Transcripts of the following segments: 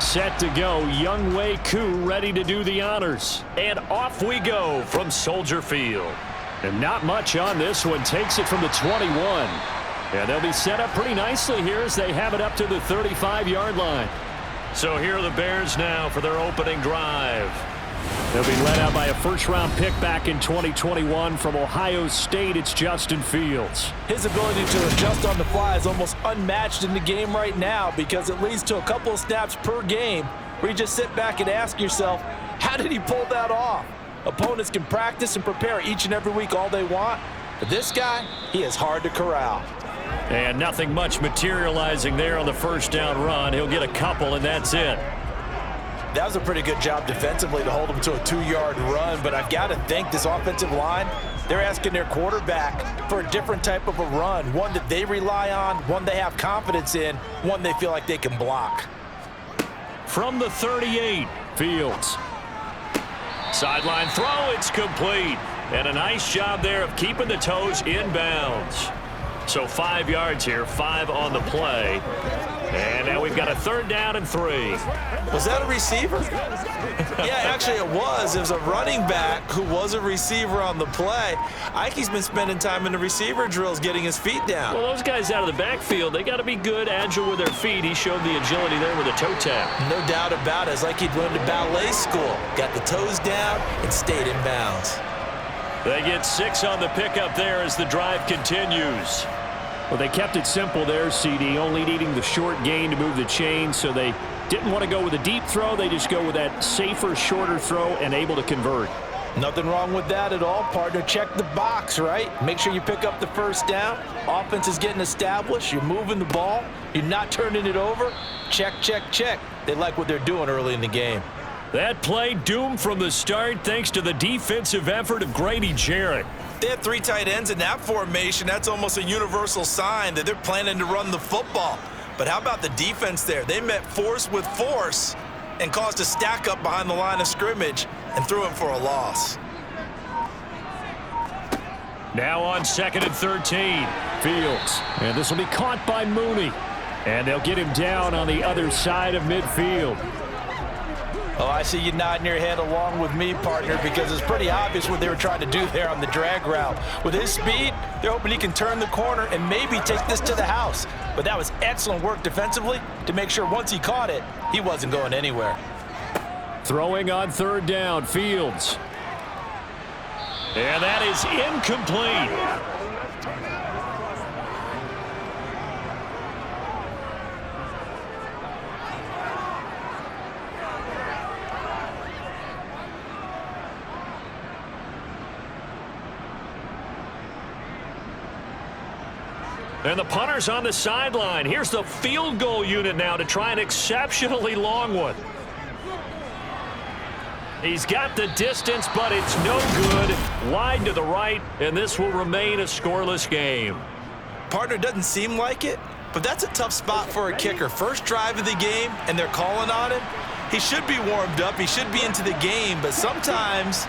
set to go. Young Wei Koo ready to do the honors. And off we go from Soldier Field. And not much on this one. Takes it from the 21. And they'll be set up pretty nicely here as they have it up to the 35-yard line. So here are the Bears now for their opening drive. They'll be led out by a first-round pick back in 2021 from Ohio State. It's Justin Fields. His ability to adjust on the fly is almost unmatched in the game right now because it leads to a couple of snaps per game where you just sit back and ask yourself, how did he pull that off? Opponents can practice and prepare each and every week all they want, but this guy, he is hard to corral. And nothing much materializing there on the first down run. He'll get a couple, and that's it. That was a pretty good job defensively to hold him to a 2-yard run, but I've got to think this offensive line, they're asking their quarterback for a different type of a run, one that they rely on, one they have confidence in, one they feel like they can block. From the 38, Fields. Sideline throw, it's complete. And a nice job there of keeping the toes inbounds. So 5 yards here, 5 on the play. And now we've got a 3rd down and 3. Was that a receiver? Yeah, actually it was. It was a running back who was a receiver on the play. Ike's been spending time in the receiver drills getting his feet down. Well, those guys out of the backfield, they got to be good, agile with their feet. He showed the agility there with a toe tap. No doubt about it. It's like he'd learned at ballet school. Got the toes down and stayed in bounds. They get 6 on the pickup there as the drive continues. Well, they kept it simple there, CD, only needing the short gain to move the chain, so they didn't want to go with a deep throw. They just go with that safer, shorter throw and able to convert. Nothing wrong with that at all, partner. Check the box, right? Make sure you pick up the first down. Offense is getting established. You're moving the ball. You're not turning it over. Check, check, check. They like what they're doing early in the game. That play doomed from the start thanks to the defensive effort of Grady Jarrett. They had 3 tight ends in that formation. That's almost a universal sign that they're planning to run the football. But how about the defense there? They met force with force and caused a stack up behind the line of scrimmage and threw him for a loss. Now on 2nd and 13, Fields. And this will be caught by Mooney. And they'll get him down on the other side of midfield. Oh, I see you nodding your head along with me, partner, because it's pretty obvious what they were trying to do there on the drag route. With his speed, they're hoping he can turn the corner and maybe take this to the house. But that was excellent work defensively to make sure once he caught it, he wasn't going anywhere. Throwing on 3rd down, Fields. And that is incomplete. And the punter's on the sideline. Here's the field goal unit now to try an exceptionally long one. He's got the distance, but it's no good. Wide to the right, and this will remain a scoreless game. Partner, doesn't seem like it, but that's a tough spot for a kicker. First drive of the game, and they're calling on him. He should be warmed up. He should be into the game, but sometimes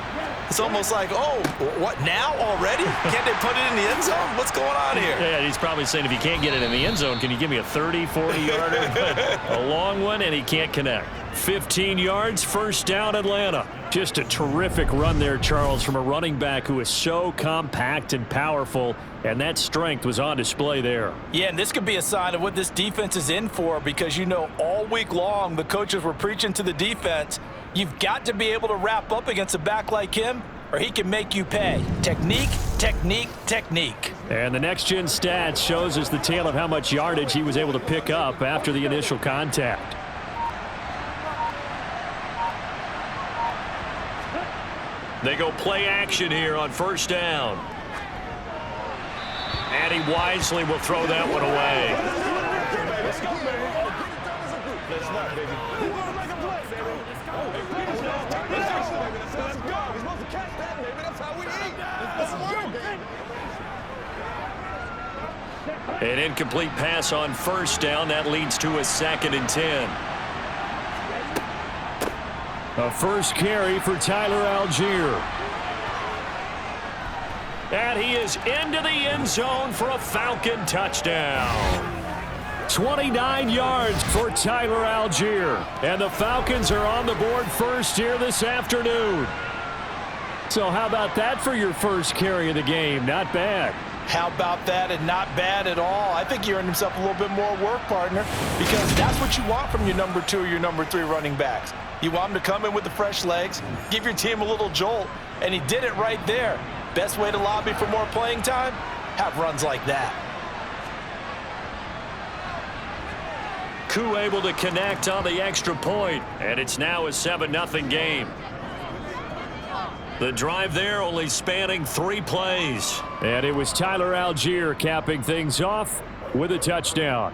it's almost like, oh, what, now already? Can't they put it in the end zone? What's going on here? Yeah, he's probably saying if you can't get it in the end zone, can you give me a 30, 40-yarder? A long one, and he can't connect. 15 yards, 1st down, Atlanta. Just a terrific run there, Charles, from a running back who is so compact and powerful, and that strength was on display there. Yeah, and this could be a sign of what this defense is in for because, you know, all week long the coaches were preaching to the defense, you've got to be able to wrap up against a back like him or he can make you pay. Technique, technique, technique. And the next-gen stats shows us the tale of how much yardage he was able to pick up after the initial contact. They go play action here on 1st down. And he wisely will throw that one away. An incomplete pass on 1st down. That leads to a 2nd and 10. A first carry for Tyler Algier. And he is into the end zone for a Falcon touchdown. 29 yards for Tyler Algier. And the Falcons are on the board first here this afternoon. So how about that for your first carry of the game? Not bad. How about that, and not bad at all. I think he earned himself a little bit more work, partner, because that's what you want from your number 2 or your number 3 running backs. You want him to come in with the fresh legs, give your team a little jolt, and he did it right there. Best way to lobby for more playing time? Have runs like that. Koo able to connect on the extra point, and it's now a 7-0 game. The drive there only spanning 3 plays. And it was Tyler Algier capping things off with a touchdown.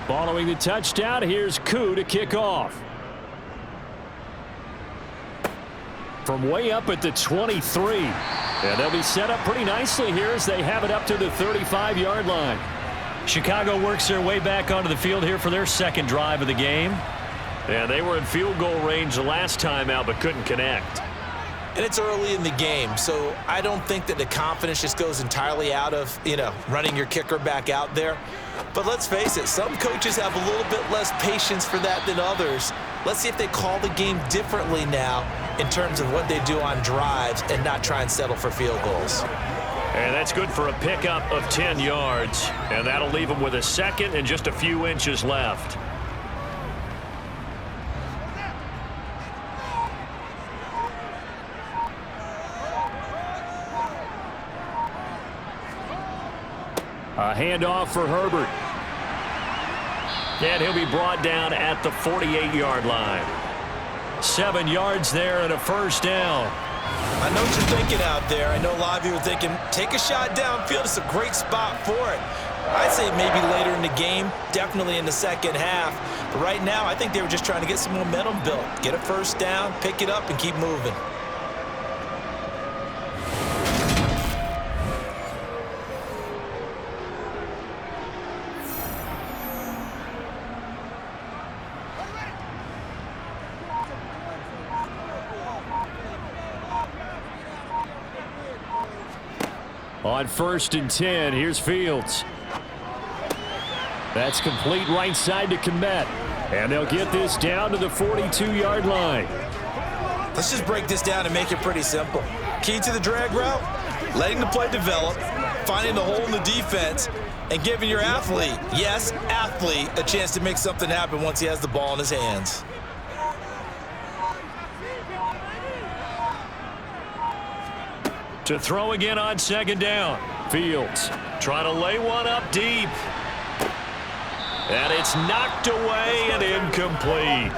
Following the touchdown, here's Koo to kick off. From way up at the 23. And they'll be set up pretty nicely here as they have it up to the 35-yard line. Chicago works their way back onto the field here for their second drive of the game. And they were in field goal range the last time out but couldn't connect. And it's early in the game, so I don't think that the confidence just goes entirely out of, running your kicker back out there. But let's face it, some coaches have a little bit less patience for that than others. Let's see if they call the game differently now in terms of what they do on drives and not try and settle for field goals. And that's good for a pickup of 10 yards. And that'll leave them with a second and just a few inches left. A handoff for Herbert. And he'll be brought down at the 48-yard line. 7 yards there and a first down. I know what you're thinking out there. I know a lot of you are thinking, take a shot downfield. It's a great spot for it. I'd say maybe later in the game, definitely in the second half. But right now, I think they were just trying to get some momentum built. Get a first down, pick it up, and keep moving. On 1st and 10, here's Fields. That's complete right side to Komet. And they'll get this down to the 42-yard line. Let's just break this down and make it pretty simple. Key to the drag route, letting the play develop, finding the hole in the defense, and giving your athlete, yes, athlete, a chance to make something happen once he has the ball in his hands. To throw again on 2nd down. Fields trying to lay one up deep. And it's knocked away and incomplete.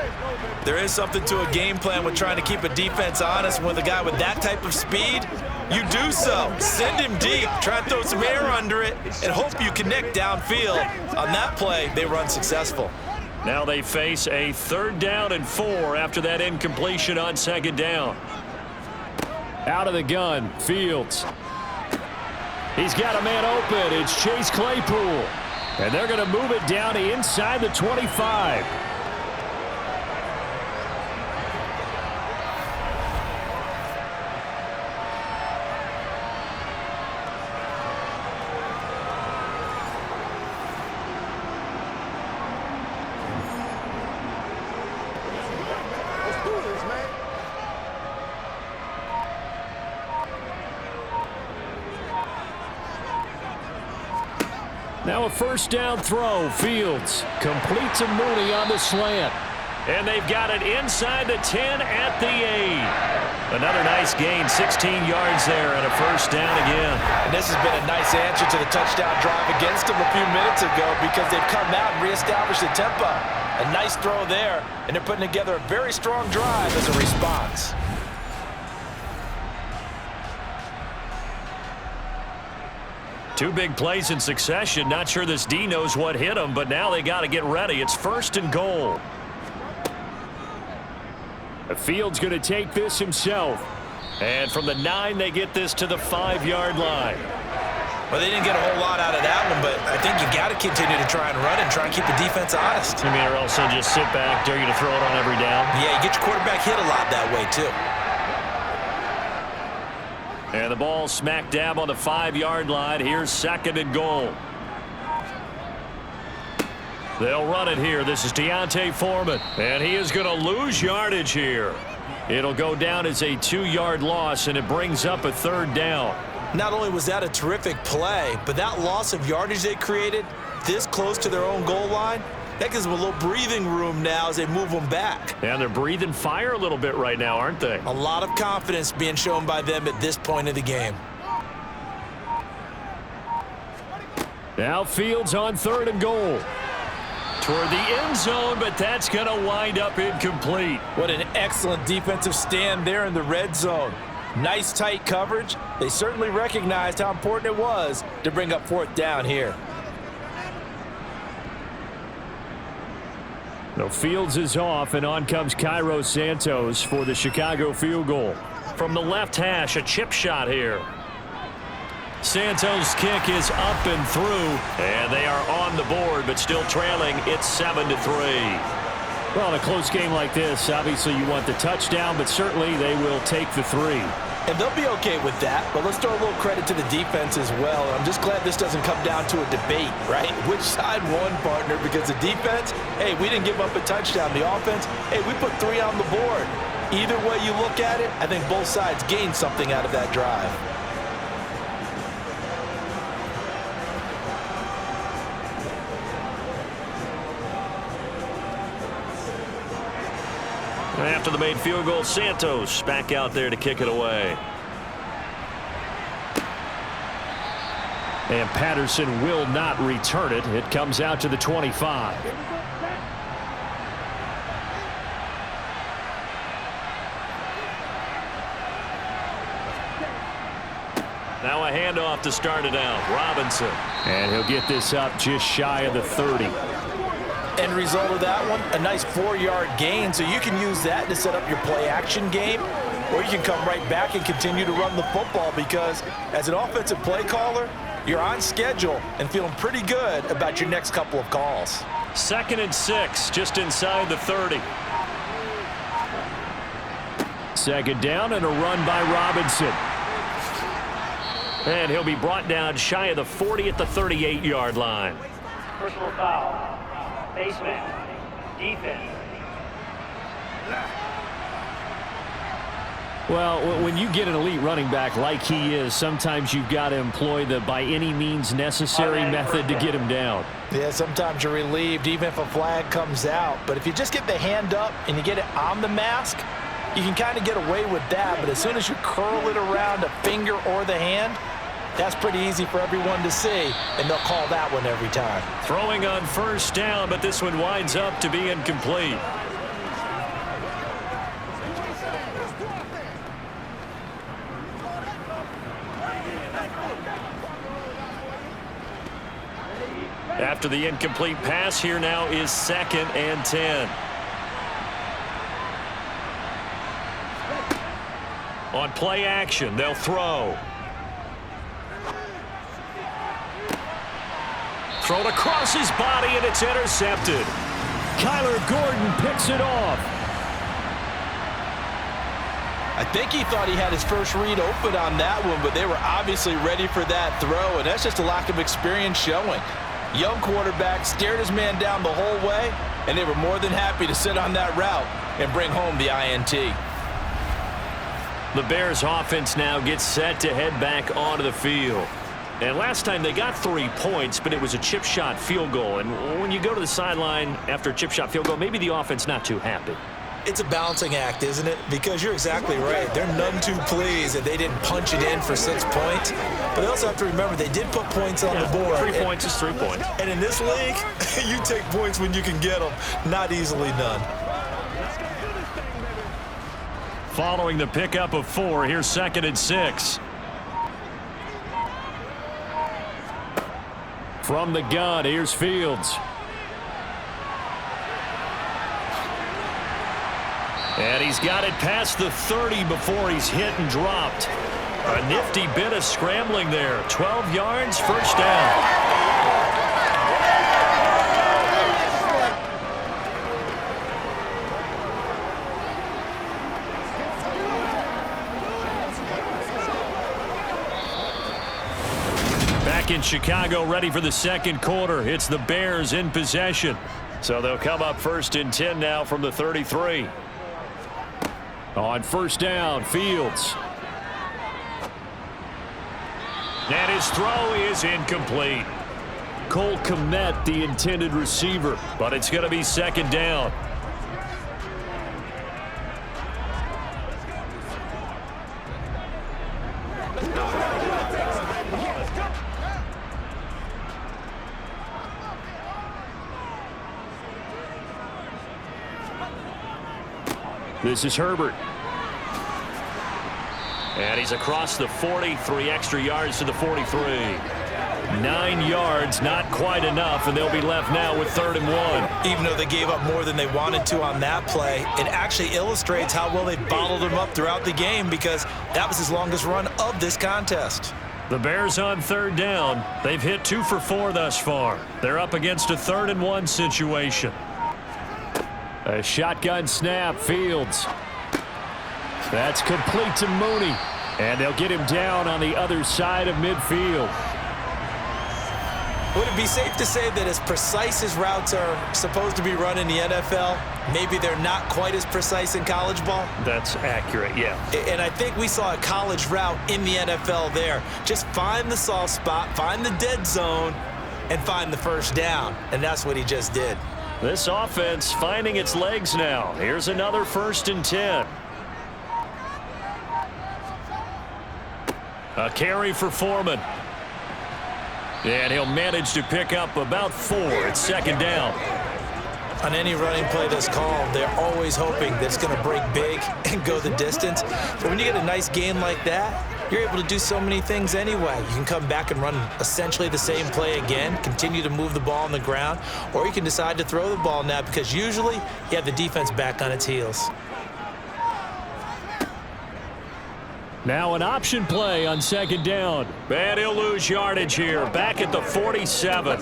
There is something to a game plan with trying to keep a defense honest. With a guy with that type of speed, you do so. Send him deep, try and throw some air under it, and hope you connect downfield. On that play, they run successful. Now they face a 3rd down and 4 after that incompletion on 2nd down. Out of the gun, Fields. He's got a man open. It's Chase Claypool. And they're going to move it down to inside the 25. Now a 1st down throw. Fields completes a Mooney on the slant. And they've got it inside the 10 at the 8. Another nice gain, 16 yards there and a 1st down again. And this has been a nice answer to the touchdown drive against them a few minutes ago because they've come out and reestablished the tempo. A nice throw there, and they're putting together a very strong drive as a response. Two big plays in succession. Not sure this D knows what hit him, but now they got to get ready. It's 1st and goal. Fields going to take this himself. And from the 9, they get this to the 5-yard line. Well, they didn't get a whole lot out of that one, but I think you got to continue to try and run and try and keep the defense honest. You mean, or else they'll just sit back, dare you to throw it on every down? Yeah, you get your quarterback hit a lot that way, too. And the ball smack dab on the 5-yard line. Here's 2nd and goal. They'll run it here. This is Deontay Foreman. And he is going to lose yardage here. It'll go down as a 2-yard loss, and it brings up a 3rd down. Not only was that a terrific play, but that loss of yardage they created this close to their own goal line, that gives them a little breathing room now as they move them back. And they're breathing fire a little bit right now, aren't they? A lot of confidence being shown by them at this point of the game. Now Fields on 3rd and goal. Toward the end zone, but that's going to wind up incomplete. What an excellent defensive stand there in the red zone. Nice tight coverage. They certainly recognized how important it was to bring up 4th down here. No, Fields is off, and on comes Cairo Santos for the Chicago field goal. From the left hash, a chip shot here. Santos' kick is up and through, and they are on the board, but still trailing. It's 7-3. Well, in a close game like this, obviously you want the touchdown, but certainly they will take the 3. And they'll be okay with that, but let's throw a little credit to the defense as well. I'm just glad this doesn't come down to a debate, right? Which side won, partner? Because the defense, hey, we didn't give up a touchdown. The offense, hey, we put 3 on the board. Either way you look at it, I think both sides gained something out of that drive. After the made field goal, Santos back out there to kick it away. And Patterson will not return it. It comes out to the 25. Now a handoff to start it out. Robinson. And he'll get this up just shy of the 30. End result of that one, a nice 4-yard gain, so you can use that to set up your play-action game, or you can come right back and continue to run the football because as an offensive play caller, you're on schedule and feeling pretty good about your next couple of calls. 2nd and 6, just inside the 30. 2nd down and a run by Robinson. And he'll be brought down shy of the 40 at the 38-yard line. Personal foul. Baseman. Defense. Well, when you get an elite running back like he is, sometimes you've got to employ the by any means necessary method to get him down. Yeah, sometimes you're relieved even if a flag comes out. But if you just get the hand up and you get it on the mask, you can kind of get away with that. But as soon as you curl it around a finger or the hand, that's pretty easy for everyone to see, and they'll call that one every time. Throwing on 1st down, but this one winds up to be incomplete. After the incomplete pass, here now is 2nd and 10. On play action, they'll throw. Thrown across his body, and it's intercepted. Kyler Gordon picks it off. I think he thought he had his first read open on that one, but they were obviously ready for that throw, and that's just a lack of experience showing. Young quarterback stared his man down the whole way, and they were more than happy to sit on that route and bring home the INT. The Bears offense now gets set to head back onto the field. And last time they got 3 points, but it was a chip shot field goal. And when you go to the sideline after a chip shot field goal, maybe the offense not too happy. It's a balancing act, isn't it? Because you're exactly right. They're none too pleased that they didn't punch it in for 6 points. But they also have to remember they did put points on the board. 3 points is 3 points. And in this league, you take points when you can get them. Not easily done. Following the pickup of 4, here's 2nd and 6. From the gun, here's Fields. And he's got it past the 30 before he's hit and dropped. A nifty bit of scrambling there. 12 yards, first down. Back in Chicago, ready for the second quarter. It's the Bears in possession. So they'll come up 1st and 10 now from the 33. On first down, Fields. And his throw is incomplete. Cole Kmet, the intended receiver, but it's going to be second down. This is Herbert. And he's across the 40, 3 extra yards to the 43. 9 yards, not quite enough, and they'll be left now with 3rd and 1. Even though they gave up more than they wanted to on that play, it actually illustrates how well they bottled him up throughout the game because that was his longest run of this contest. The Bears on 3rd down. They've hit 2 for 4 thus far. They're up against a 3rd and 1 situation. A shotgun snap, Fields. That's complete to Mooney. And they'll get him down on the other side of midfield. Would it be safe to say that as precise as routes are supposed to be run in the NFL, maybe they're not quite as precise in college ball? That's accurate, yeah. And I think we saw a college route in the NFL there. Just find the soft spot, find the dead zone, and find the first down. And that's what he just did. This offense finding its legs now. Here's another 1st and 10. A carry for Foreman. And he'll manage to pick up about 4. It's 2nd down. On any running play that's called, they're always hoping that it's going to break big and go the distance. But when you get a nice gain like that, you're able to do so many things anyway. You can come back and run essentially the same play again, continue to move the ball on the ground, or you can decide to throw the ball now because usually you have the defense back on its heels. Now an option play on 2nd down. And he'll lose yardage here. Back at the 47.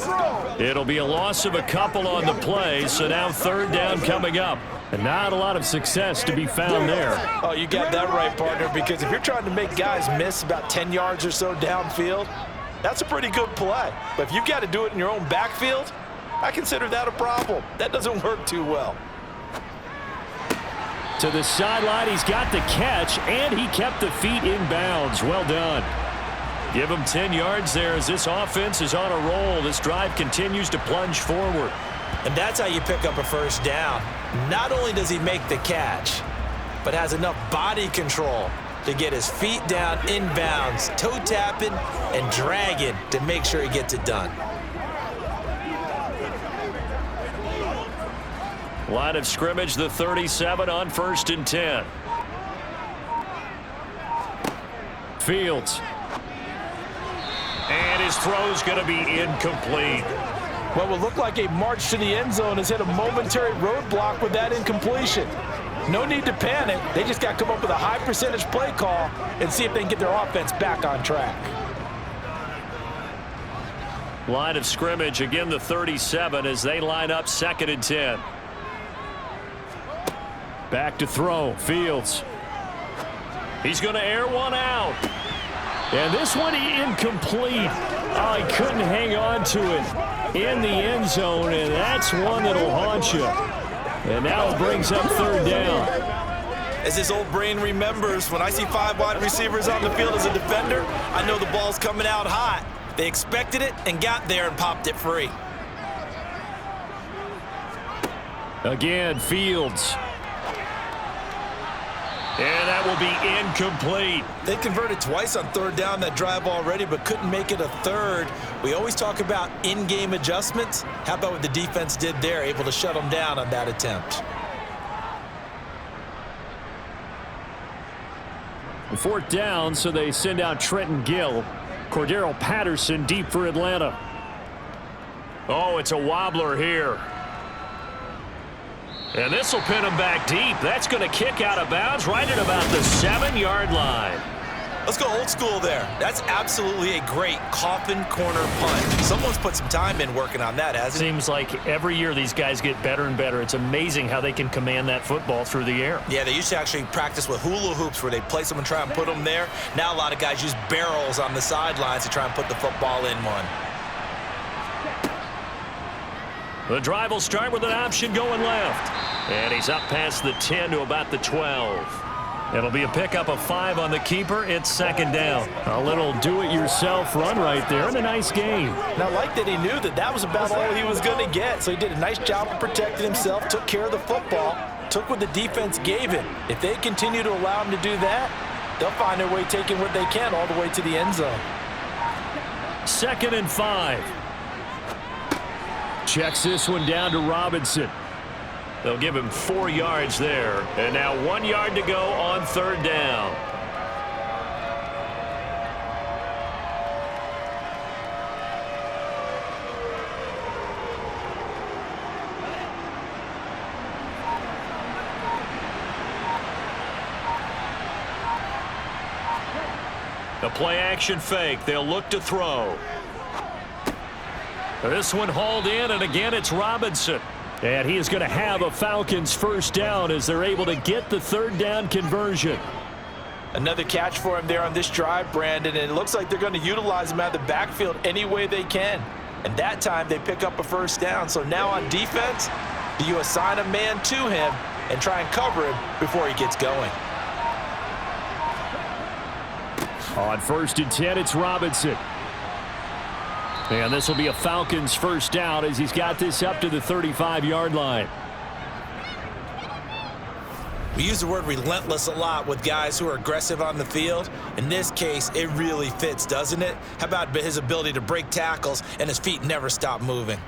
It'll be a loss of a couple on the play, so now 3rd down coming up. And not a lot of success to be found there. Oh, you got that right, partner, because if you're trying to make guys miss about 10 yards or so downfield, that's a pretty good play. But if you've got to do it in your own backfield, I consider that a problem. That doesn't work too well. To the sideline, he's got the catch, and he kept the feet in bounds. Well done. Give him 10 yards there as this offense is on a roll. This drive continues to plunge forward. And that's how you pick up a first down. Not only does he make the catch, but has enough body control to get his feet down in bounds, toe tapping and dragging to make sure he gets it done. Line of scrimmage, the 37 on 1st and 10. Fields. And his throw's going to be incomplete. What will look like a march to the end zone has hit a momentary roadblock with that incompletion. No need to panic. They just got to come up with a high percentage play call and see if they can get their offense back on track. Line of scrimmage, again the 37 as they line up 2nd and 10. Back to throw, Fields. He's going to air one out. And this one incomplete. Oh, he couldn't hang on to it in the end zone, and that's one that'll haunt you. And now it brings up 3rd down. As his old brain remembers, when I see 5 wide receivers on the field as a defender, I know the ball's coming out hot. They expected it and got there and popped it free. Again, Fields. And that will be incomplete. They converted twice on 3rd down that drive already, but couldn't make it a 3rd. We always talk about in-game adjustments. How about what the defense did there, able to shut them down on that attempt? 4th down, so they send out Trenton Gill. Cordero Patterson deep for Atlanta. Oh, it's a wobbler here. And this will pin him back deep. That's going to kick out of bounds right at about the 7-yard line. Let's go old school there. That's absolutely a great coffin corner punt. Someone's put some time in working on that, hasn't it? Seems like every year these guys get better and better. It's amazing how they can command that football through the air. Yeah, they used to actually practice with hula hoops where they place them and try and put them there. Now a lot of guys use barrels on the sidelines to try and put the football in one. The drive will start with an option going left. And he's up past the 10 to about the 12. It'll be a pickup of 5 on the keeper. It's 2nd down. A little do-it-yourself run right there and a nice gain. Now, like that, he knew that was about all he was going to get, so he did a nice job of protecting himself, took care of the football, took what the defense gave him. If they continue to allow him to do that, they'll find their way taking what they can all the way to the end zone. 2nd and 5. Checks this one down to Robinson. They'll give him 4 yards there. And now 1 yard to go on 3rd down. The play action fake. They'll look to throw. This one hauled in, and again it's Robinson. And he is going to have a Falcons 1st down as they're able to get the 3rd down conversion. Another catch for him there on this drive, Brandon, and it looks like they're going to utilize him out of the backfield any way they can. And that time they pick up a 1st down. So now on defense, do you assign a man to him and try and cover him before he gets going? On 1st and 10, it's Robinson. And this will be a Falcons 1st down as he's got this up to the 35-yard line. We use the word relentless a lot with guys who are aggressive on the field. In this case, it really fits, doesn't it? How about his ability to break tackles and his feet never stop moving?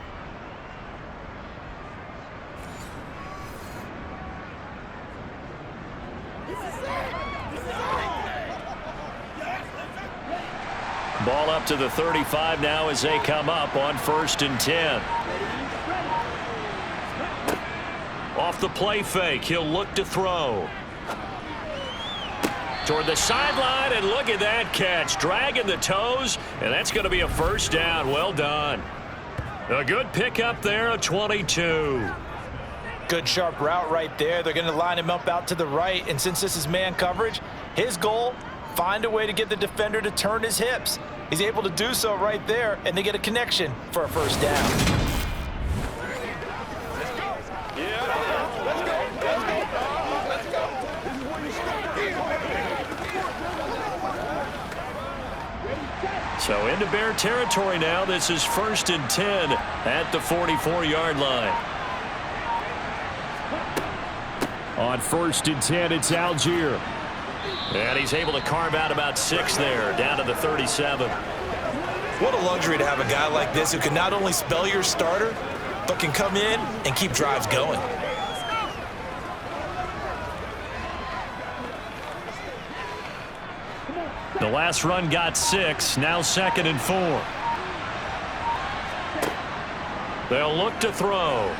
Ball up to the 35 now as they come up on 1st and 10. Off the play fake, he'll look to throw. Toward the sideline, and look at that catch. Dragging the toes, and that's going to be a 1st down. Well done. A good pickup there, a 22. Good sharp route right there. They're going to line him up out to the right, and since this is man coverage, his goal, find a way to get the defender to turn his hips. He's able to do so right there, and they get a connection for a 1st down. So into Bear territory now. This is 1st and 10 at the 44-yard line. On 1st and 10, it's Algier. And he's able to carve out about 6 there, down to the 37. What a luxury to have a guy like this who can not only spell your starter, but can come in and keep drives going. The last run got 6, now 2nd and 4. They'll look to throw.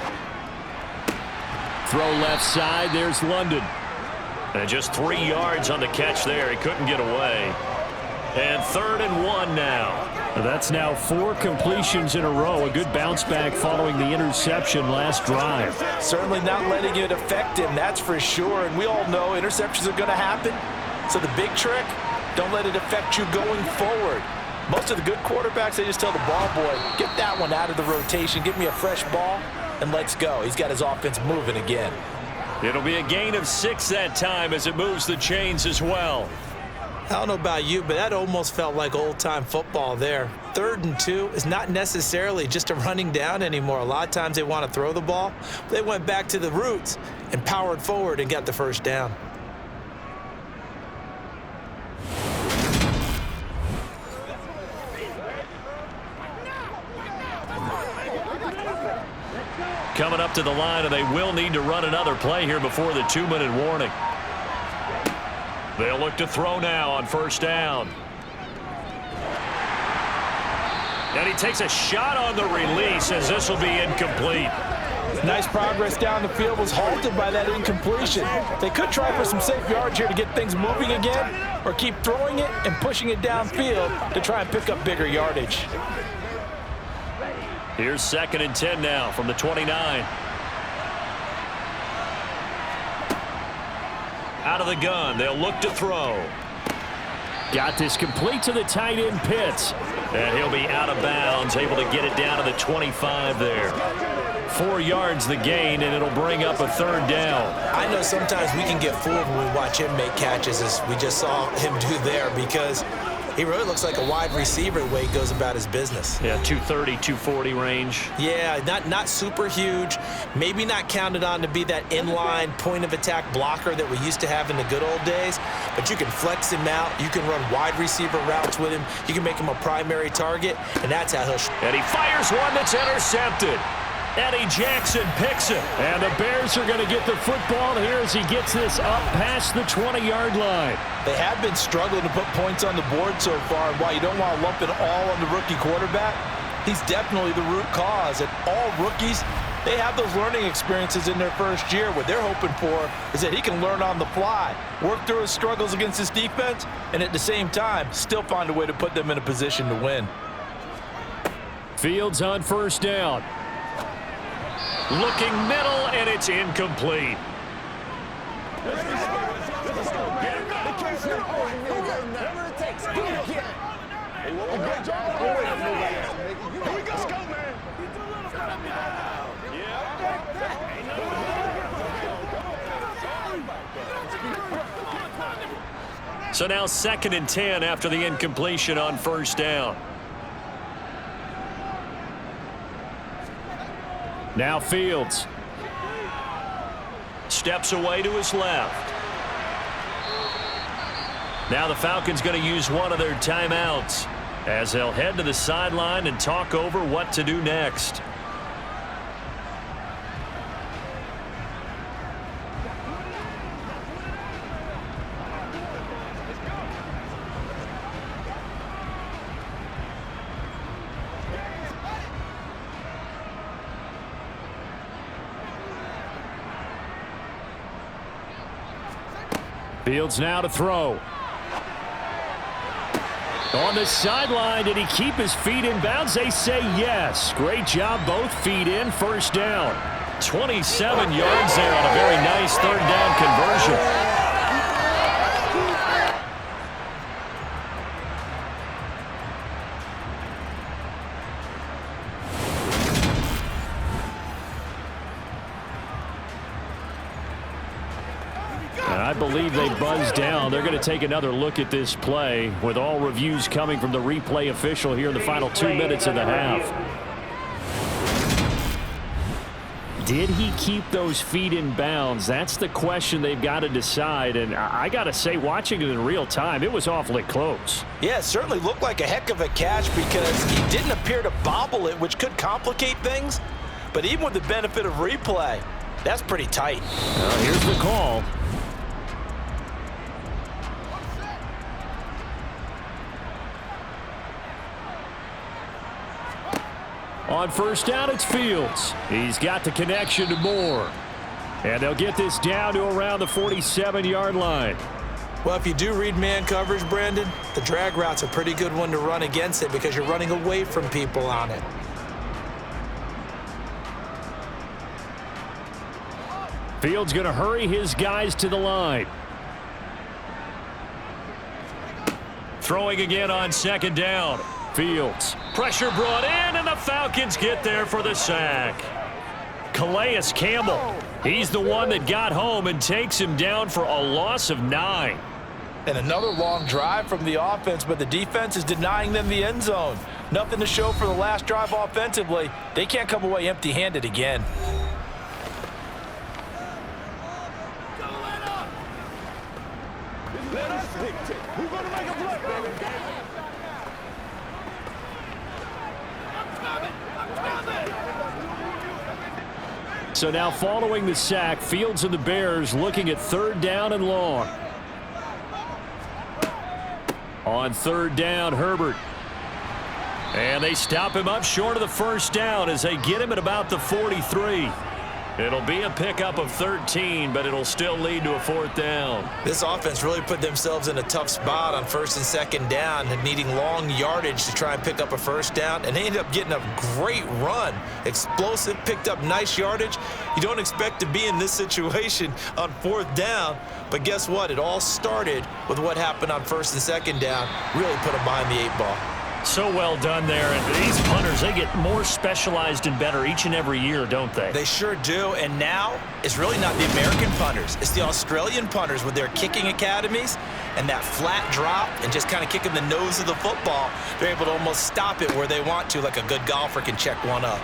Throw left side, there's London. And just 3 yards on the catch there. He couldn't get away. And 3rd and 1 now. That's now 4 completions in a row. A good bounce back following the interception last drive. Certainly not letting it affect him, that's for sure. And we all know interceptions are going to happen. So the big trick, don't let it affect you going forward. Most of the good quarterbacks, they just tell the ball boy, get that one out of the rotation, give me a fresh ball, and let's go. He's got his offense moving again. It'll be a gain of 6 that time as it moves the chains as well. I don't know about you, but that almost felt like old-time football there. 3rd and 2 is not necessarily just a running down anymore. A lot of times they want to throw the ball. They went back to the roots and powered forward and got the 1st down. Coming up to the line, and they will need to run another play here before the 2-minute warning. They'll look to throw now on 1st down. And he takes a shot on the release as this will be incomplete. Nice progress down the field, was halted by that incompletion. They could try for some safe yards here to get things moving again, or keep throwing it and pushing it downfield to try and pick up bigger yardage. Here's 2nd and 10 now from the 29. Out of the gun, they'll look to throw. Got this complete to the tight end Pitts. And he'll be out of bounds, able to get it down to the 25 there. 4 yards the gain, and it'll bring up a 3rd down. I know sometimes we can get fooled when we watch him make catches, as we just saw him do there, because he really looks like a wide receiver the way he goes about his business. Yeah, 230, 240 range. Yeah, not super huge. Maybe not counted on to be that inline point-of-attack blocker that we used to have in the good old days, but you can flex him out. You can run wide receiver routes with him. You can make him a primary target, and that's how he'll... And he fires one that's intercepted. Eddie Jackson picks it. And the Bears are going to get the football here as he gets this up past the 20-yard line. They have been struggling to put points on the board so far, and while you don't want to lump it all on the rookie quarterback, he's definitely the root cause. And all rookies, they have those learning experiences in their first year. What they're hoping for is that he can learn on the fly, work through his struggles against his defense, and at the same time, still find a way to put them in a position to win. Fields on 1st down. Looking middle, and it's incomplete. So now 2nd and 10 after the incompletion on 1st down. Now Fields. Steps away to his left. Now the Falcons going to use one of their timeouts as they'll head to the sideline and talk over what to do next. Fields now to throw. On the sideline, did he keep his feet in bounds? They say yes. Great job, both feet in. 1st down. 27 yards there on a very nice 3rd down conversion. I believe they buzzed down. They're going to take another look at this play with all reviews coming from the replay official here in the final 2 minutes of the half. Did he keep those feet in bounds? That's the question they've got to decide. And I got to say, watching it in real time, it was awfully close. Yeah, it certainly looked like a heck of a catch because he didn't appear to bobble it, which could complicate things. But even with the benefit of replay, that's pretty tight. Here's the call. On 1st down, it's Fields. He's got the connection to Moore. And they'll get this down to around the 47-yard line. Well, if you do read man coverage, Brandon, the drag route's a pretty good one to run against it because you're running away from people on it. Fields going to hurry his guys to the line. Throwing again on 2nd down. Fields. Pressure brought in, and the Falcons get there for the sack. Calais Campbell. He's the one that got home and takes him down for a loss of 9. And another long drive from the offense, but the defense is denying them the end zone. Nothing to show for the last drive offensively. They can't come away empty-handed again. So now following the sack, Fields and the Bears looking at 3rd down and long. On 3rd down, Herbert. And they stop him up short of the first down as they get him at about the 43. It'll be a pickup of 13, but it'll still lead to a 4th down. This offense really put themselves in a tough spot on 1st and 2nd down, needing long yardage to try and pick up a 1st down, and they ended up getting a great run. Explosive, picked up nice yardage. You don't expect to be in this situation on 4th down, but guess what? It all started with what happened on 1st and 2nd down. Really put them behind the 8 ball. So well done there. And these punters, they get more specialized and better each and every year, don't they? They sure do. And now it's really not the American punters. It's the Australian punters with their kicking academies and that flat drop and just kind of kicking the nose of the football. They're able to almost stop it where they want to, like a good golfer can check one up.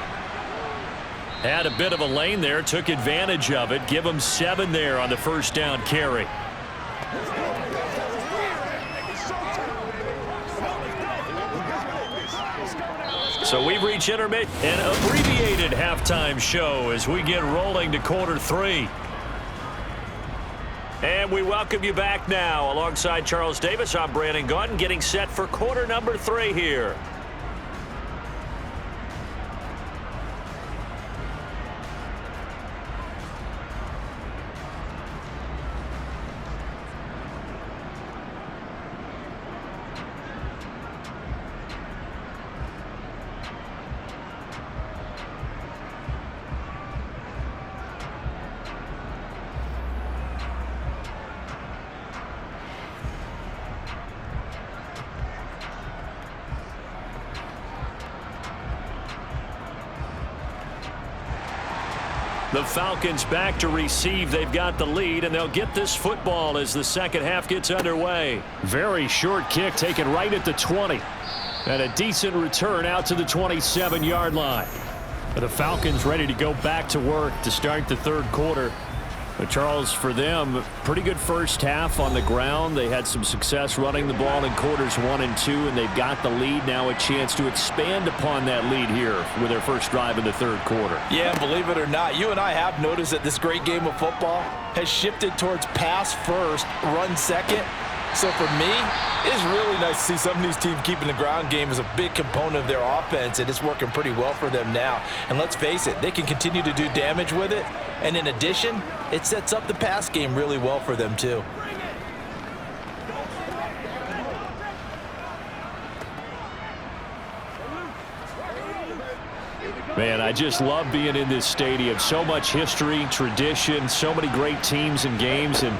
Had a bit of a lane there, took advantage of it. Give them 7 there on the 1st down carry. So we've reached an abbreviated halftime show as we get rolling to quarter 3. And we welcome you back now. Alongside Charles Davis, I'm Brandon Gaudin, getting set for quarter number 3 here. The Falcons back to receive. They've got the lead, and they'll get this football as the 2nd half gets underway. Very short kick taken right at the 20. And a decent return out to the 27-yard line. The Falcons ready to go back to work to start the 3rd quarter. But Charles, for them, pretty good first half on the ground. They had some success running the ball in quarters 1 and 2, and they've got the lead. Now a chance to expand upon that lead here with their first drive in the 3rd quarter. Yeah, believe it or not, you and I have noticed that this great game of football has shifted towards pass first, run second. So for me, it's really nice to see some of these teams keeping the ground game as a big component of their offense, and it's working pretty well for them now. And let's face it, they can continue to do damage with it. And in addition, it sets up the pass game really well for them too. Man, I just love being in this stadium. So much history, tradition, so many great teams and games, and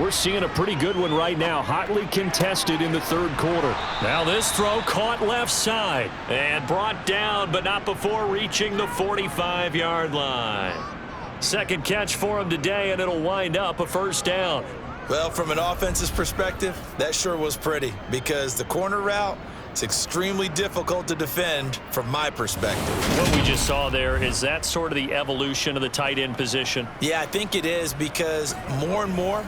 we're seeing a pretty good one right now, hotly contested in the 3rd quarter. Now this throw caught left side and brought down, but not before reaching the 45-yard line. 2nd catch for him today, and it'll wind up a 1st down. Well, from an offense's perspective, that sure was pretty because the corner route, it's extremely difficult to defend from my perspective. What we just saw there, is that sort of the evolution of the tight end position? Yeah, I think it is because more and more,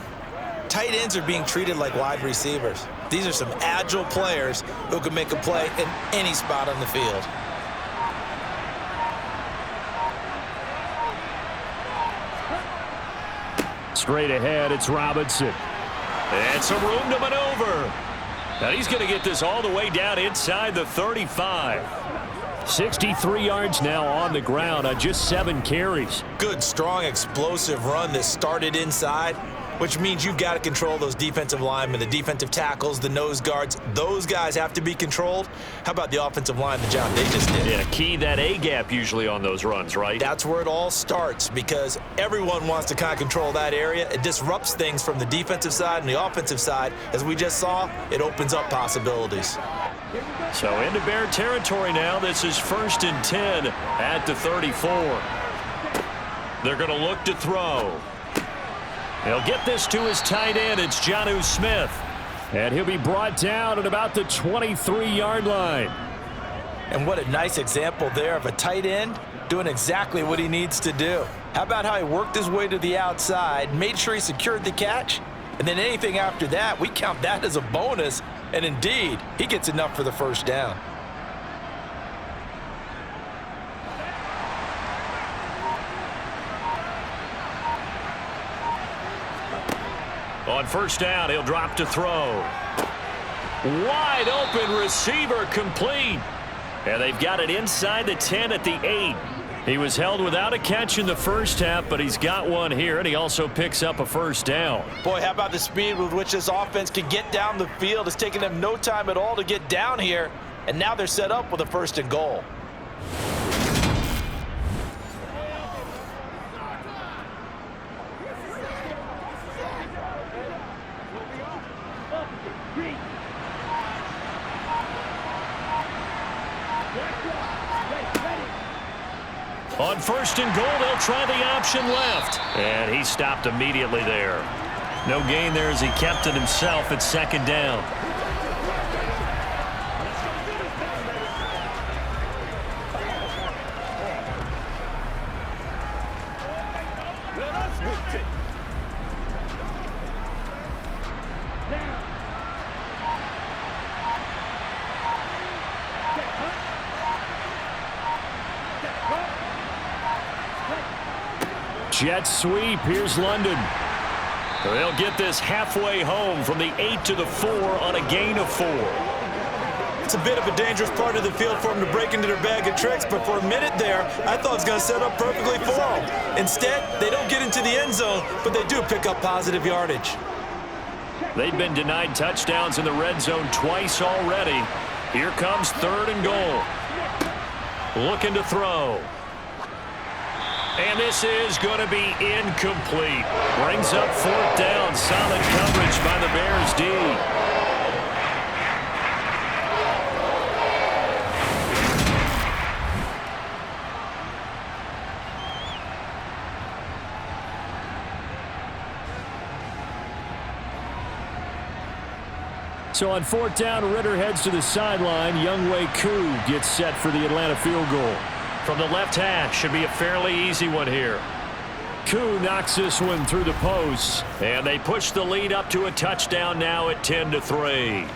tight ends are being treated like wide receivers. These are some agile players who can make a play in any spot on the field. Straight ahead, it's Robinson. And some room to maneuver. Now he's going to get this all the way down inside the 35. 63 yards now on the ground on just 7 carries. Good, strong, explosive run that started inside, which means you've got to control those defensive linemen, the defensive tackles, the nose guards. Those guys have to be controlled. How about the offensive line, the job they just did? Yeah, key that A-gap usually on those runs, right? That's where it all starts because everyone wants to kind of control that area. It disrupts things from the defensive side and the offensive side. As we just saw, it opens up possibilities. So into Bear territory now. This is 1st and 10 at the 34. They're going to look to throw. He'll get this to his tight end. It's Jonnu Smith. And he'll be brought down at about the 23-yard line. And what a nice example there of a tight end doing exactly what he needs to do. How about how he worked his way to the outside, made sure he secured the catch, and then anything after that, we count that as a bonus. And indeed, he gets enough for the 1st down. On 1st down, he'll drop to throw. Wide open receiver complete. And they've got it inside the 10 at the 8. He was held without a catch in the first half, but he's got one here, and he also picks up a first down. Boy, how about the speed with which this offense can get down the field? It's taken them no time at all to get down here, and now they're set up with a 1st and goal. On 1st and goal, they'll try the option left. And he stopped immediately there. No gain there as he kept it himself at 2nd down. Jet sweep. Here's London. They'll get this halfway home from the 8 to the 4 on a gain of 4. It's a bit of a dangerous part of the field for them to break into their bag of tricks, but for a minute there, I thought it was going to set up perfectly for them. Instead, they don't get into the end zone, but they do pick up positive yardage. They've been denied touchdowns in the red zone twice already. Here comes 3rd and goal. Looking to throw. And this is going to be incomplete. Brings up 4th down. Solid coverage by the Bears D. So on 4th down, Ritter heads to the sideline. Younghoe Koo gets set for the Atlanta field goal. From the left hash, should be a fairly easy one here. Koo knocks this one through the posts, and they push the lead up to a touchdown now at 10-3.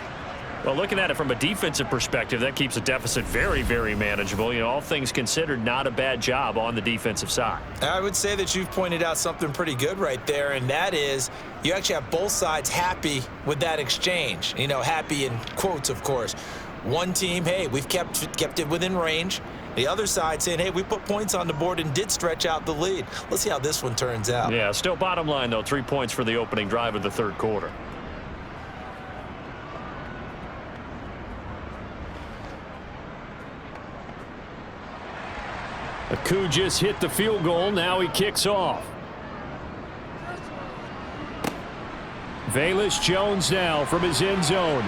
Well, looking at it from a defensive perspective, that keeps the deficit very, very manageable. You know, all things considered, not a bad job on the defensive side. I would say that you've pointed out something pretty good right there, and that is you actually have both sides happy with that exchange. You know, happy in quotes, of course. One team, hey, we've kept it within range. The other side saying, hey, we put points on the board and did stretch out the lead. Let's see how this one turns out. Yeah, still bottom line, though, 3 points for the opening drive of the 3rd quarter. Koo just hit the field goal. Now he kicks off. Velus Jones now from his end zone.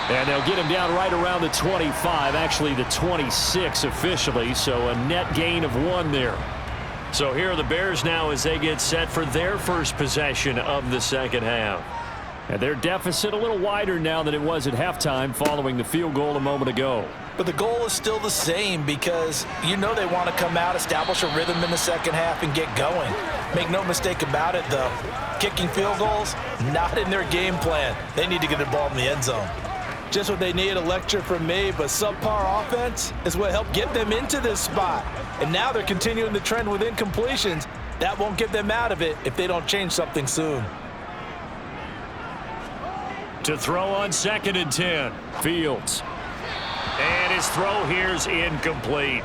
And they'll get him down right around the 25, actually the 26 officially, so a net gain of 1 there. So here are the Bears now as they get set for their first possession of the 2nd half. And their deficit a little wider now than it was at halftime following the field goal a moment ago. But the goal is still the same because you know they want to come out, establish a rhythm in the 2nd half, and get going. Make no mistake about it, though. Kicking field goals, not in their game plan. They need to get the ball in the end zone. Just what they need, a lecture from me, but subpar offense is what helped get them into this spot. And now they're continuing the trend with incompletions. That won't get them out of it if they don't change something soon. To throw on 2nd and 10, Fields. And his throw here's incomplete.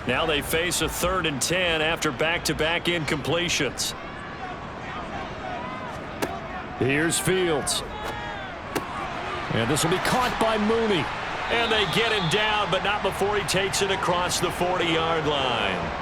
Now they face a 3rd and 10 after back-to-back incompletions. Here's Fields. And this will be caught by Mooney. And they get him down, but not before he takes it across the 40-yard line.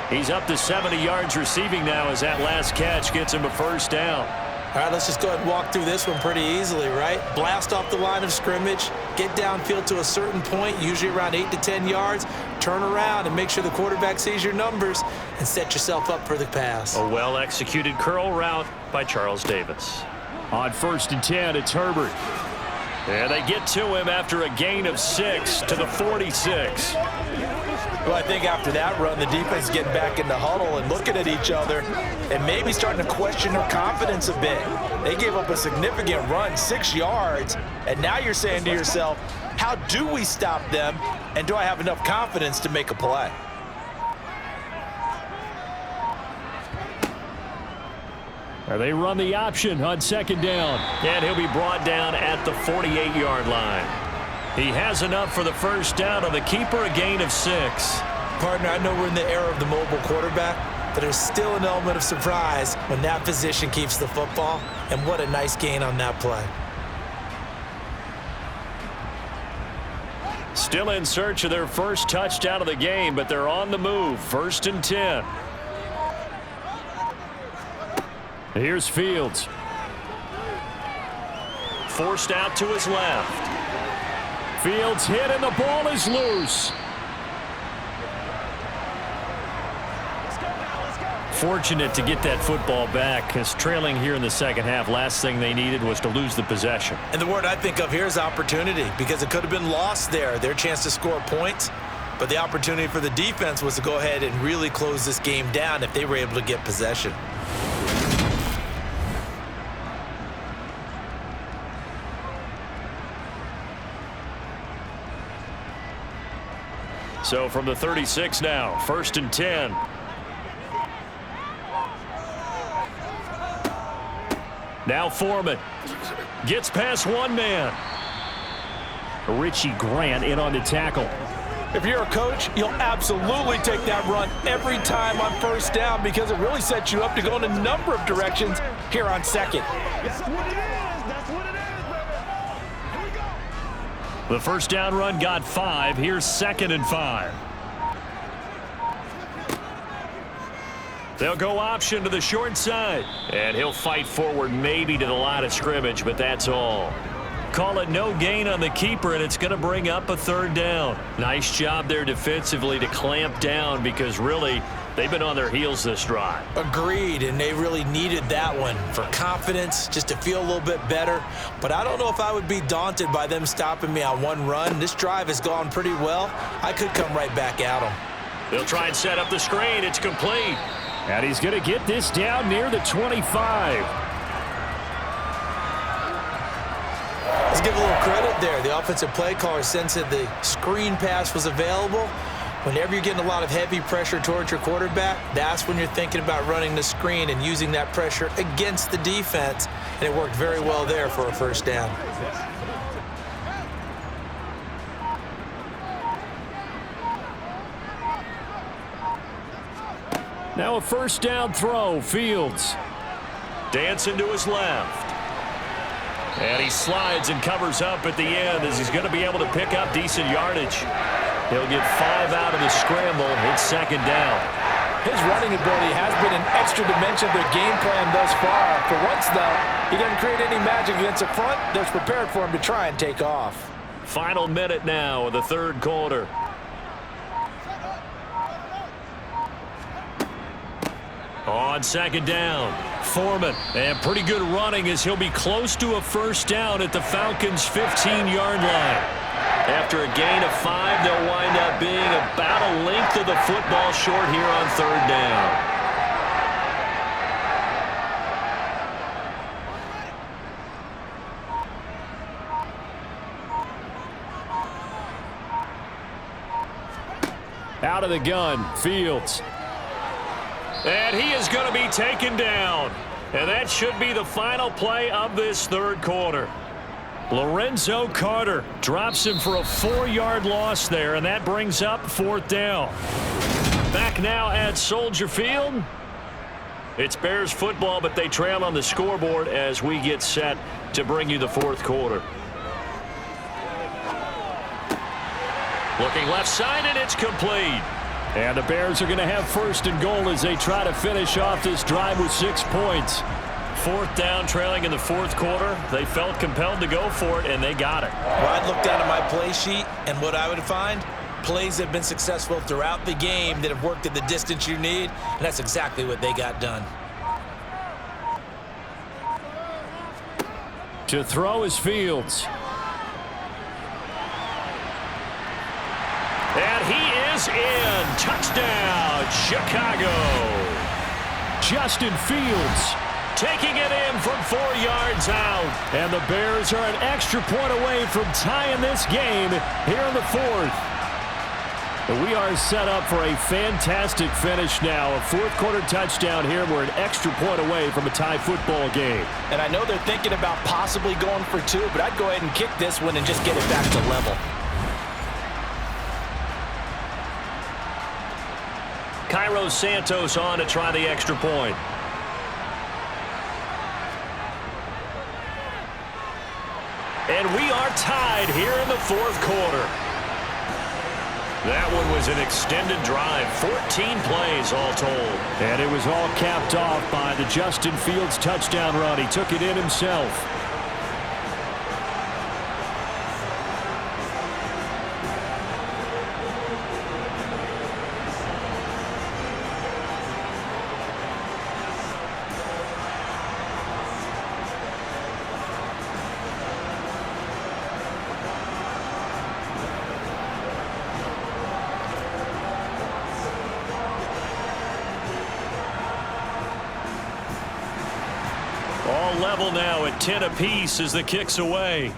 He's up to 70 yards receiving now as that last catch gets him a 1st down. All right, let's just go ahead and walk through this one pretty easily, right? Blast off the line of scrimmage, get downfield to a certain point, usually around 8 to 10 yards, turn around and make sure the quarterback sees your numbers and set yourself up for the pass. A well-executed curl route by Charles Davis. On 1st and 10, it's Herbert. And they get to him after a gain of 6 to the 46. Well, I think after that run, the defense getting back in the huddle and looking at each other and maybe starting to question their confidence a bit. They gave up a significant run, 6 yards, and now you're saying to yourself, How do we stop them? And do I have enough confidence to make a play? They run the option on second down. And he'll be brought down at the 48-yard line. He has enough for the first down on the keeper, a gain of 6. Partner, I know we're in the era of the mobile quarterback, but there's still an element of surprise when that position keeps the football, and what a nice gain on that play. Still in search of their first touchdown of the game, but they're on the move. 1st and 10. Here's Fields. Forced out to his left. Fields hit and the ball is loose. Fortunate to get that football back, as trailing here in the second half. Last thing they needed was to lose the possession. And the word I think of here is opportunity, because it could have been lost there. Their chance to score points, but the opportunity for the defense was to go ahead and really close this game down if they were able to get possession. So from the 36 now, 1st and 10. Now Foreman gets past one man. Richie Grant in on the tackle. If you're a coach, you'll absolutely take that run every time on first down, because it really sets you up to go in a number of directions here on second. That's what it is. That's what it is, baby. Here we go. The first down run got 5. Here's 2nd and 5. They'll go option to the short side. And he'll fight forward maybe to the line of scrimmage, but that's all. Call it no gain on the keeper, and it's going to bring up a 3rd down. Nice job there defensively to clamp down, because really they've been on their heels this drive. Agreed, and they really needed that one for confidence, just to feel a little bit better. But I don't know if I would be daunted by them stopping me on one run. This drive has gone pretty well. I could come right back at them. They'll try and set up the screen. It's complete. And he's going to get this down near the 25. Let's give a little credit there. The offensive play caller sensed that the screen pass was available. Whenever you're getting a lot of heavy pressure towards your quarterback, that's when you're thinking about running the screen and using that pressure against the defense. And it worked very well there for a first down. Now a first down throw. Fields dancing to his left. And he slides and covers up at the end, as he's going to be able to pick up decent yardage. He'll get 5 out of the scramble. It's 2nd down. His running ability has been an extra dimension of their game plan thus far. For once, though, he doesn't create any magic against the front that's prepared for him to try and take off. Final minute now of the 3rd quarter. On 2nd down, Foreman, and pretty good running, as he'll be close to a first down at the Falcons' 15-yard line. After a gain of 5, they'll wind up being about a length of the football short here on 3rd down. Out of the gun, Fields. And he is going to be taken down. And that should be the final play of this 3rd quarter. Lorenzo Carter drops him for a 4-yard loss there, and that brings up 4th down. Back now at Soldier Field. It's Bears football, but they trail on the scoreboard as we get set to bring you the 4th quarter. Looking left side, and it's complete. And the Bears are going to have 1st and goal as they try to finish off this drive with 6 points. 4th down, trailing in the 4th quarter. They felt compelled to go for it, and they got it. Well, I'd look down at my play sheet, and what I would find, plays that have been successful throughout the game that have worked at the distance you need, and that's exactly what they got done. To throw is Fields. And he is in. Touchdown, Chicago. Justin Fields taking it in from 4 yards out. And the Bears are an extra point away from tying this game here in the fourth. We are set up for a fantastic finish now. A fourth-quarter touchdown here. We're an extra point away from a tie football game. And I know they're thinking about possibly going for 2, but I'd go ahead and kick this one and just get it back to level. Cairo Santos on to try the extra point. And we are tied here in the fourth quarter. That one was an extended drive, 14 plays all told. And it was all capped off by the Justin Fields touchdown run. He took it in himself. All level now at 10 apiece as the kick's away.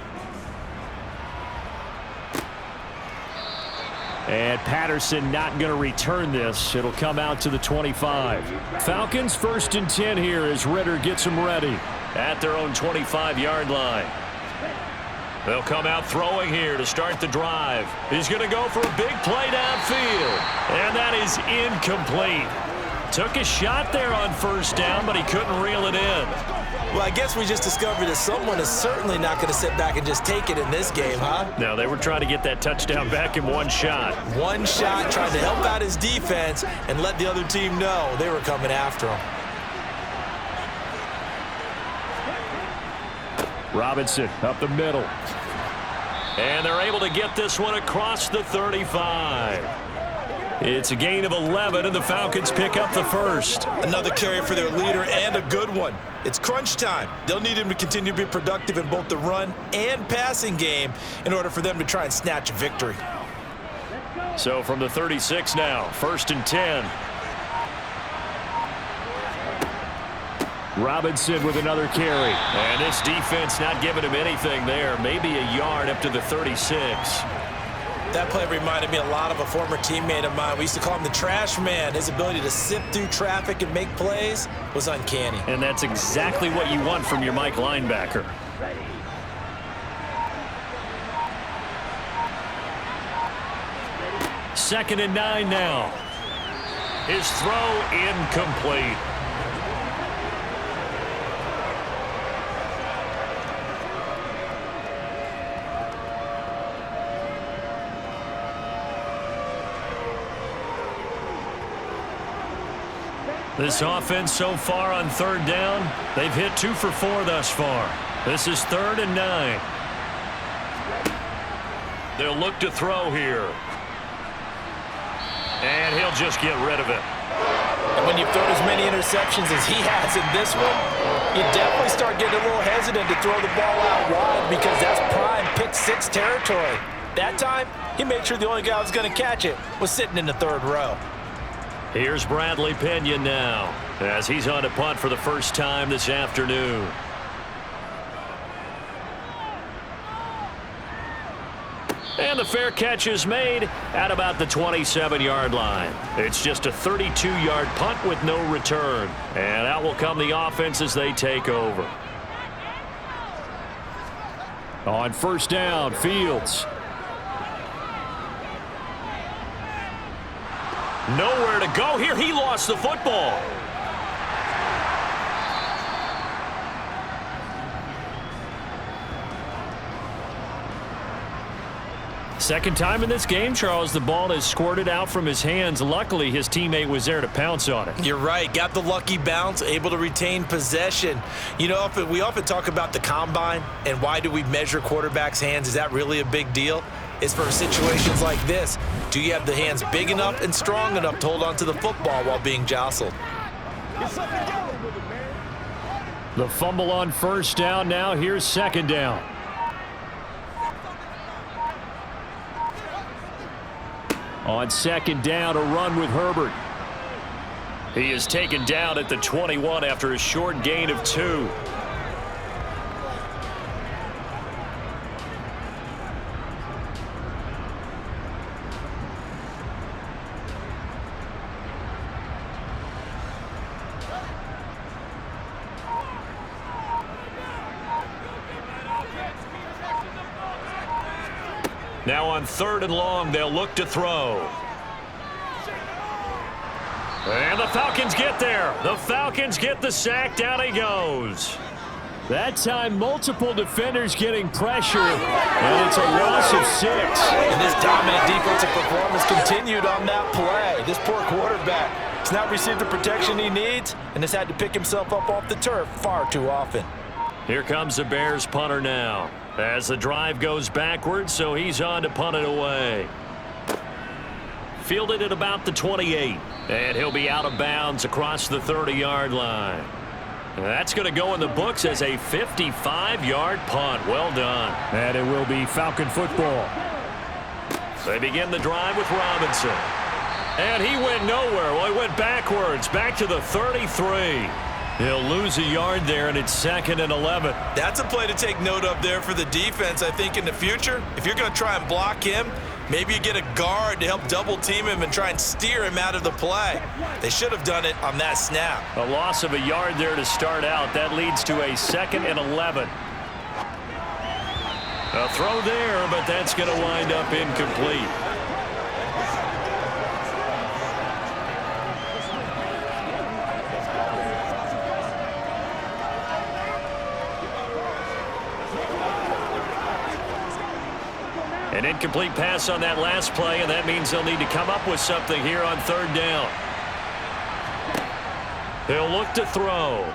And Patterson not going to return this. It'll come out to the 25. Falcons 1st and 10 here as Ritter gets them ready at their own 25-yard line. They'll come out throwing here to start the drive. He's going to go for a big play downfield. And that is incomplete. Took a shot there on first down, but he couldn't reel it in. Well, I guess we just discovered that someone is certainly not going to sit back and just take it in this game, huh? No, they were trying to get that touchdown back in one shot. One shot, trying to help out his defense and let the other team know they were coming after him. Robinson up the middle. And they're able to get this one across the 35. It's a gain of 11, and the Falcons pick up the first. Another carry for their leader, and a good one. It's crunch time. They'll need him to continue to be productive in both the run and passing game in order for them to try and snatch a victory. So from the 36 now, 1st and 10. Robinson with another carry. And this defense not giving him anything there. Maybe a yard up to the 36. That play reminded me a lot of a former teammate of mine. We used to call him the trash man. His ability to sift through traffic and make plays was uncanny. And that's exactly what you want from your Mike linebacker. Second and 9 now. His throw incomplete. This offense so far on 3rd down, they've hit 2 for 4 thus far. This is 3rd and 9. They'll look to throw here. And he'll just get rid of it. And when you've thrown as many interceptions as he has in this one, you definitely start getting a little hesitant to throw the ball out wide because that's prime pick 6 territory. That time, he made sure the only guy who was going to catch it was sitting in the 3rd row. Here's Bradley Pena now as he's on a punt for the first time this afternoon. And the fair catch is made at about the 27-yard line. It's just a 32-yard punt with no return. And out will come the offense as they take over. On 1st down, Fields. Nowhere to go here. He lost the football. Second time in this game, Charles, the ball has squirted out from his hands. Luckily, his teammate was there to pounce on it. You're right. Got the lucky bounce, able to retain possession. You know, we often talk about the combine and why do we measure quarterbacks' hands. Is that really a big deal? It's for situations like this. Do you have the hands big enough and strong enough to hold on to the football while being jostled? The fumble on 1st down. Now here's 2nd down. On 2nd down, a run with Herbert. He is taken down at the 21 after a short gain of 2. Now on 3rd and long, they'll look to throw. And the Falcons get there. The Falcons get the sack. Down he goes. That time, multiple defenders getting pressure, and it's a loss of 6. And this dominant defensive performance continued on that play. This poor quarterback has not received the protection he needs and has had to pick himself up off the turf far too often. Here comes the Bears punter now. As the drive goes backwards, so he's on to punt it away. Fielded at about the 28. And he'll be out of bounds across the 30-yard line. And that's going to go in the books as a 55-yard punt. Well done. And it will be Falcon football. They begin the drive with Robinson. And he went nowhere. Well, he went backwards, back to the 33. He'll lose a yard there, and it's 2nd and 11. That's a play to take note of there for the defense, I think, in the future. If you're going to try and block him, maybe you get a guard to help double team him and try and steer him out of the play. They should have done it on that snap. A loss of a yard there to start out. That leads to a 2nd and 11. A throw there, but that's going to wind up incomplete. An incomplete pass on that last play, and that means they'll need to come up with something here on 3rd down. He'll look to throw.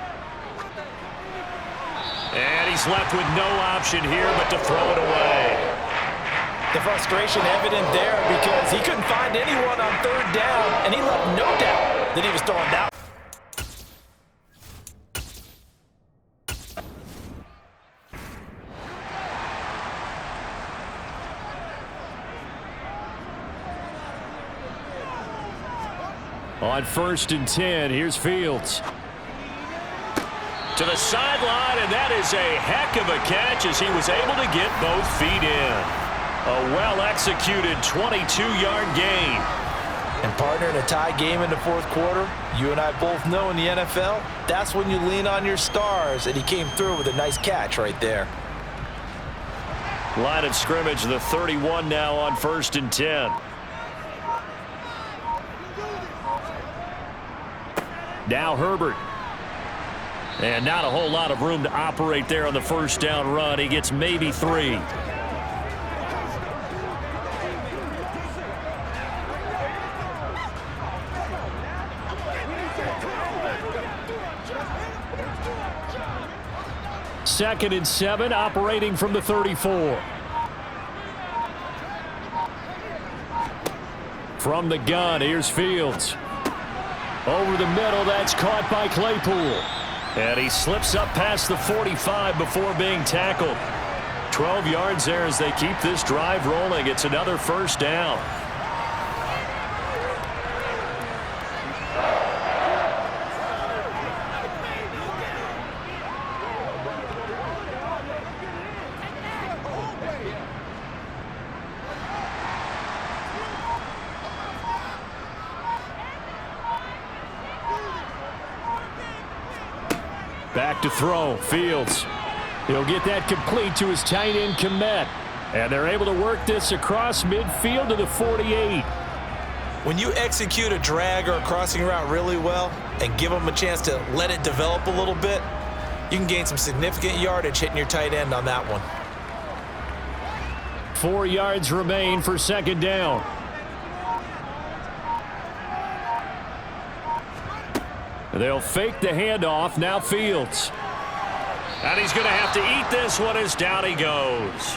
And he's left with no option here but to throw it away. The frustration evident there because he couldn't find anyone on 3rd down, and he left no doubt that he was throwing that. On 1st and 10, here's Fields. To the sideline, and that is a heck of a catch as he was able to get both feet in. A well-executed 22-yard gain. And partner, in a tie game in the 4th quarter, you and I both know in the NFL, that's when you lean on your stars, and he came through with a nice catch right there. Line of scrimmage, the 31 now on 1st and 10. Now Herbert. And not a whole lot of room to operate there on the 1st down run. He gets maybe 3. Second and 7, operating from the 34. From the gun, here's Fields. Over the middle, that's caught by Claypool. And he slips up past the 45 before being tackled. 12 yards there as they keep this drive rolling. It's another 1st down. Back to throw, Fields. He'll get that complete to his tight end, Komet. And they're able to work this across midfield to the 48. When you execute a drag or a crossing route really well and give them a chance to let it develop a little bit, you can gain some significant yardage hitting your tight end on that one. 4 yards remain for 2nd down. They'll fake the handoff. Now Fields. And he's going to have to eat this one as down he goes.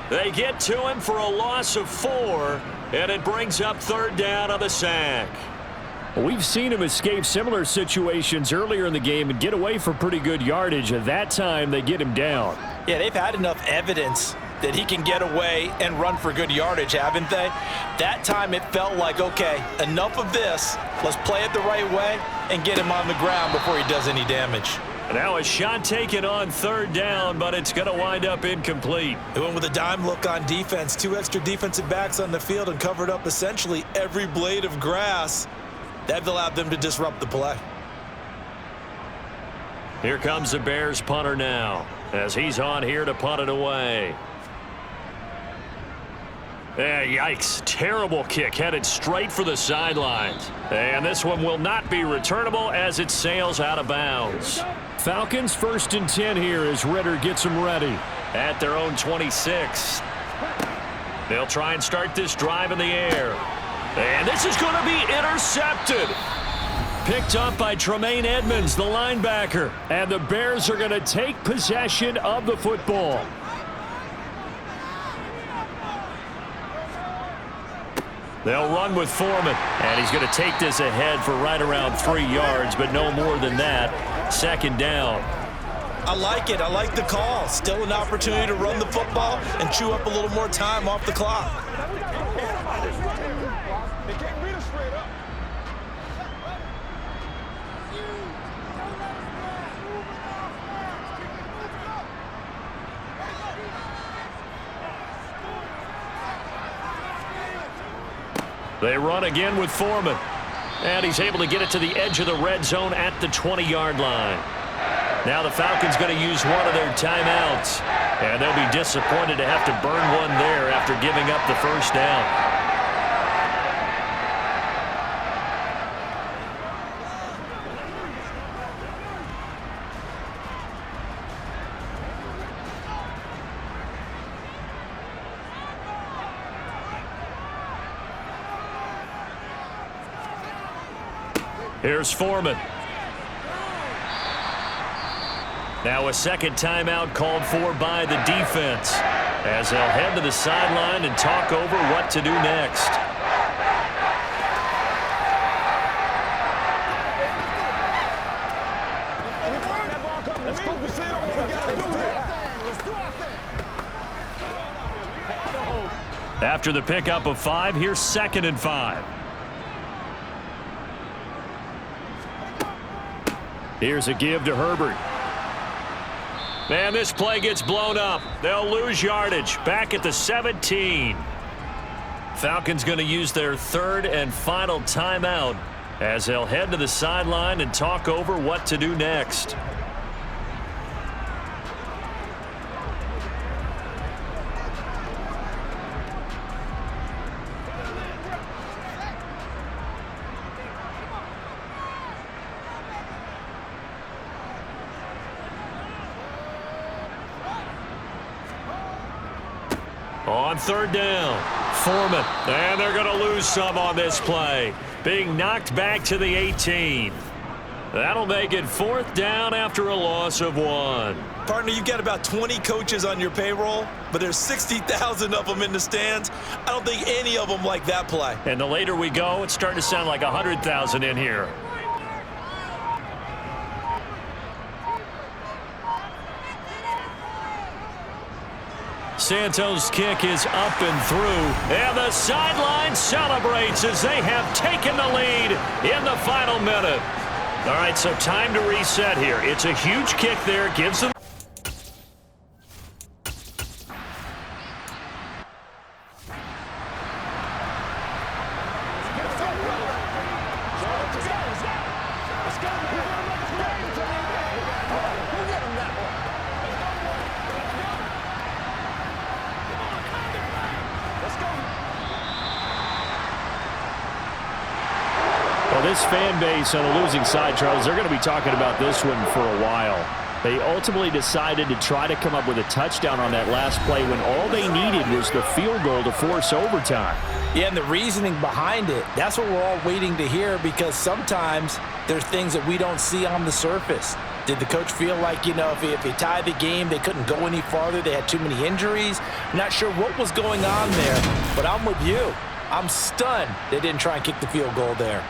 They get to him for a loss of 4, and it brings up 3rd down on the sack. We've seen him escape similar situations earlier in the game and get away for pretty good yardage. At that time, they get him down. Yeah, they've had enough evidence that he can get away and run for good yardage, haven't they? That time it felt like, okay, enough of this. Let's play it the right way and get him on the ground before he does any damage. Now a shot taken on third down, but it's going to wind up incomplete. They went with a dime look on defense. 2 extra defensive backs on the field and covered up essentially every blade of grass. That allowed them to disrupt the play. Here comes the Bears punter now as he's on here to punt it away. Yikes. Terrible kick headed straight for the sidelines. And this one will not be returnable as it sails out of bounds. Falcons 1st and 10 here as Ritter gets them ready. At their own 26. They'll try and start this drive in the air. And this is going to be intercepted. Picked up by Tremaine Edmonds, the linebacker. And the Bears are going to take possession of the football. They'll run with Foreman, and he's going to take this ahead for right around 3 yards, but no more than that. 2nd down. I like it. I like the call. Still an opportunity to run the football and chew up a little more time off the clock. They run again with Foreman. And he's able to get it to the edge of the red zone at the 20-yard line. Now the Falcons going to use one of their timeouts. And they'll be disappointed to have to burn one there after giving up the first down. Here's Foreman. Now a second timeout called for by the defense as they'll head to the sideline and talk over what to do next. After the pickup of 5, here's 2nd and 5. Here's a give to Herbert. And this play gets blown up. They'll lose yardage back at the 17. Falcons going to use their 3rd and final timeout as they'll head to the sideline and talk over what to do next. On 3rd down, Foreman, and they're going to lose some on this play, being knocked back to the 18. That'll make it 4th down after a loss of 1. Partner, you've got about 20 coaches on your payroll, but there's 60,000 of them in the stands. I don't think any of them like that play. And the later we go, it's starting to sound like 100,000 in here. Santos' kick is up and through, and the sideline celebrates as they have taken the lead in the final minute. All right, so time to reset here. It's a huge kick there, gives them. This fan base on the losing side, Charles, they're going to be talking about this one for a while. They ultimately decided to try to come up with a touchdown on that last play when all they needed was the field goal to force overtime. Yeah, and the reasoning behind it, that's what we're all waiting to hear, because sometimes there's things that we don't see on the surface. Did the coach feel like, you know, if they tied the game, they couldn't go any farther, they had too many injuries? I'm not sure what was going on there, but I'm with you. I'm stunned they didn't try and kick the field goal there.